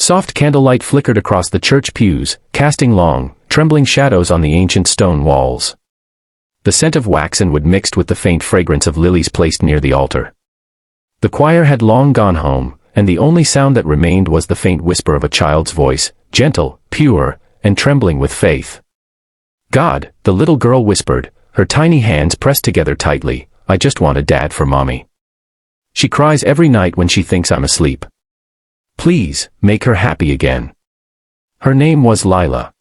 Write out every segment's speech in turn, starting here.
Soft candlelight flickered across the church pews, casting long, trembling shadows on the ancient stone walls. The scent of wax and wood mixed with the faint fragrance of lilies placed near the altar. The choir had long gone home, and the only sound that remained was the faint whisper of a child's voice, gentle, pure, and trembling with faith. "God," the little girl whispered, her tiny hands pressed together tightly, "I just want a dad for Mommy. She cries every night when she thinks I'm asleep. Please, make her happy again." Her name was Lila.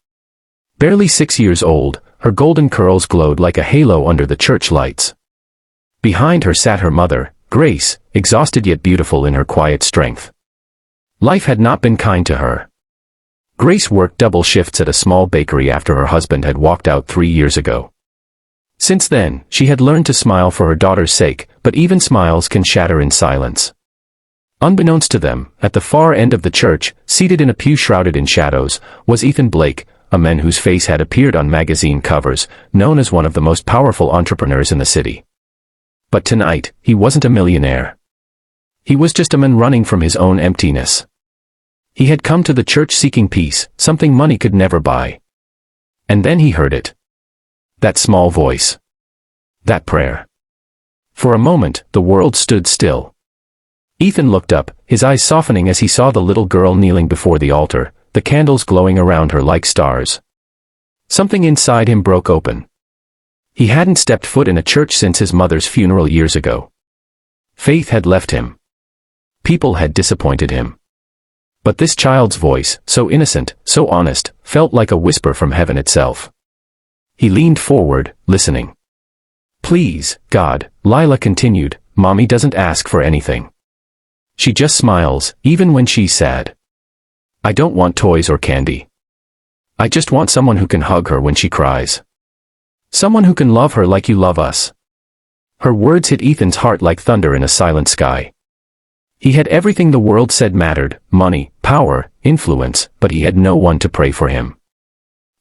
Barely 6 years old, her golden curls glowed like a halo under the church lights. Behind her sat her mother, Grace, exhausted yet beautiful in her quiet strength. Life had not been kind to her. Grace worked double shifts at a small bakery after her husband had walked out 3 years ago. Since then, she had learned to smile for her daughter's sake, but even smiles can shatter in silence. Unbeknownst to them, at the far end of the church, seated in a pew shrouded in shadows, was Ethan Blake, a man whose face had appeared on magazine covers, known as one of the most powerful entrepreneurs in the city. But tonight, he wasn't a millionaire. He was just a man running from his own emptiness. He had come to the church seeking peace, something money could never buy. And then he heard it. That small voice. That prayer. For a moment, the world stood still. Ethan looked up, his eyes softening as he saw the little girl kneeling before the altar, the candles glowing around her like stars. Something inside him broke open. He hadn't stepped foot in a church since his mother's funeral years ago. Faith had left him. People had disappointed him. But this child's voice, so innocent, so honest, felt like a whisper from heaven itself. He leaned forward, listening. "Please, God," Lila continued, "Mommy doesn't ask for anything. She just smiles, even when she's sad. I don't want toys or candy. I just want someone who can hug her when she cries. Someone who can love her like you love us." Her words hit Ethan's heart like thunder in a silent sky. He had everything the world said mattered, money, power, influence, but he had no one to pray for him.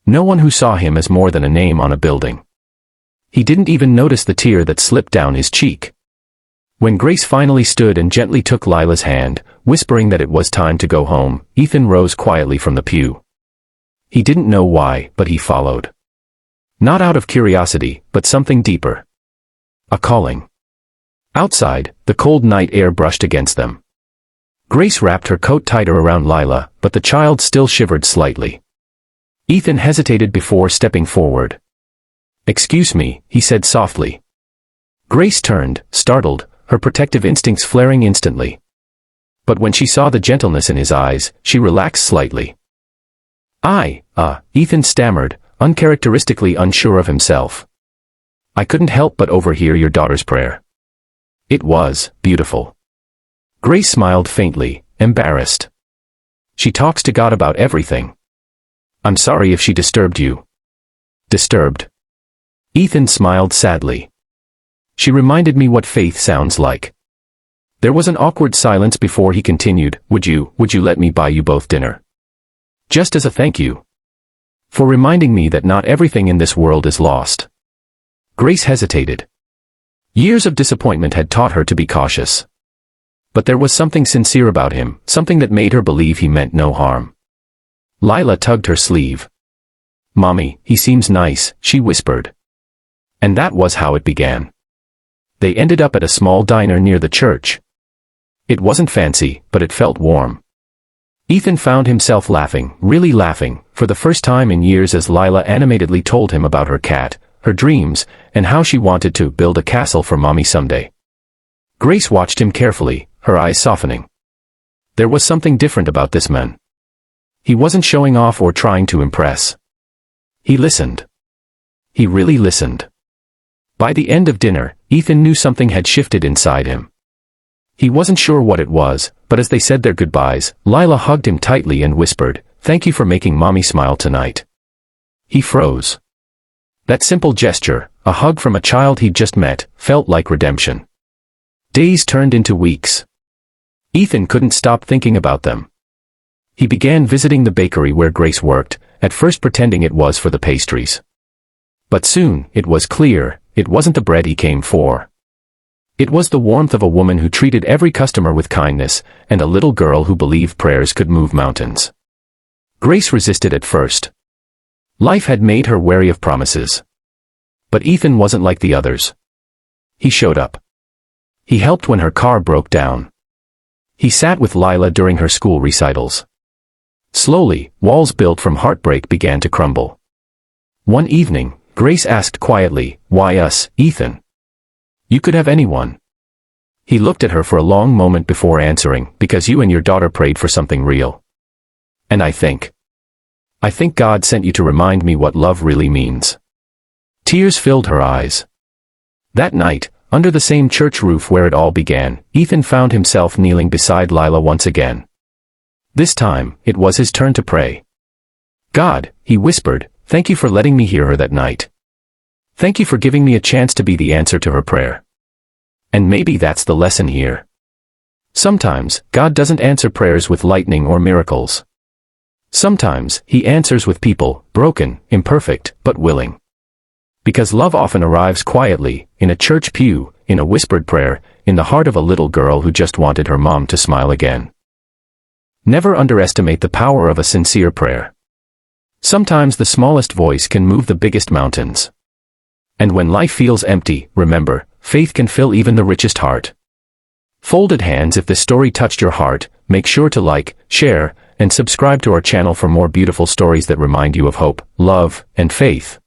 No one who saw him as more than a name on a building. He didn't even notice the tear that slipped down his cheek. When Grace finally stood and gently took Lila's hand, whispering that it was time to go home, Ethan rose quietly from the pew. He didn't know why, but he followed. Not out of curiosity, but something deeper. A calling. Outside, the cold night air brushed against them. Grace wrapped her coat tighter around Lila, but the child still shivered slightly. Ethan hesitated before stepping forward. "Excuse me," he said softly. Grace turned, startled, her protective instincts flaring instantly. But when she saw the gentleness in his eyes, she relaxed slightly. Ethan stammered, uncharacteristically unsure of himself. "I couldn't help but overhear your daughter's prayer. It was beautiful." Grace smiled faintly, embarrassed. "She talks to God about everything. I'm sorry if she disturbed you." "Disturbed?" Ethan smiled sadly. "She reminded me what faith sounds like." There was an awkward silence before he continued, Would you let me buy you both dinner? Just as a thank you. For reminding me that not everything in this world is lost." Grace hesitated. Years of disappointment had taught her to be cautious. But there was something sincere about him, something that made her believe he meant no harm. Lila tugged her sleeve. "Mommy, he seems nice," she whispered. And that was how it began. They ended up at a small diner near the church. It wasn't fancy, but it felt warm. Ethan found himself laughing, really laughing, for the first time in years as Lila animatedly told him about her cat, her dreams, and how she wanted to build a castle for Mommy someday. Grace watched him carefully, her eyes softening. There was something different about this man. He wasn't showing off or trying to impress. He listened. He really listened. By the end of dinner, Ethan knew something had shifted inside him. He wasn't sure what it was, but as they said their goodbyes, Lila hugged him tightly and whispered, "Thank you for making Mommy smile tonight." He froze. That simple gesture, a hug from a child he'd just met, felt like redemption. Days turned into weeks. Ethan couldn't stop thinking about them. He began visiting the bakery where Grace worked, at first pretending it was for the pastries. But soon, it was clear, it wasn't the bread he came for. It was the warmth of a woman who treated every customer with kindness, and a little girl who believed prayers could move mountains. Grace resisted at first. Life had made her wary of promises. But Ethan wasn't like the others. He showed up. He helped when her car broke down. He sat with Lila during her school recitals. Slowly, walls built from heartbreak began to crumble. One evening, Grace asked quietly, "Why us, Ethan? You could have anyone." He looked at her for a long moment before answering, "Because you and your daughter prayed for something real. And I think God sent you to remind me what love really means." Tears filled her eyes. That night, under the same church roof where it all began, Ethan found himself kneeling beside Lila once again. This time, it was his turn to pray. "God," he whispered, "thank you for letting me hear her that night. Thank you for giving me a chance to be the answer to her prayer." And maybe that's the lesson here. Sometimes, God doesn't answer prayers with lightning or miracles. Sometimes, He answers with people, broken, imperfect, but willing. Because love often arrives quietly, in a church pew, in a whispered prayer, in the heart of a little girl who just wanted her mom to smile again. Never underestimate the power of a sincere prayer. Sometimes the smallest voice can move the biggest mountains. And when life feels empty, remember, faith can fill even the richest heart. Folded hands. If this story touched your heart, make sure to like, share, and subscribe to our channel for more beautiful stories that remind you of hope, love, and faith.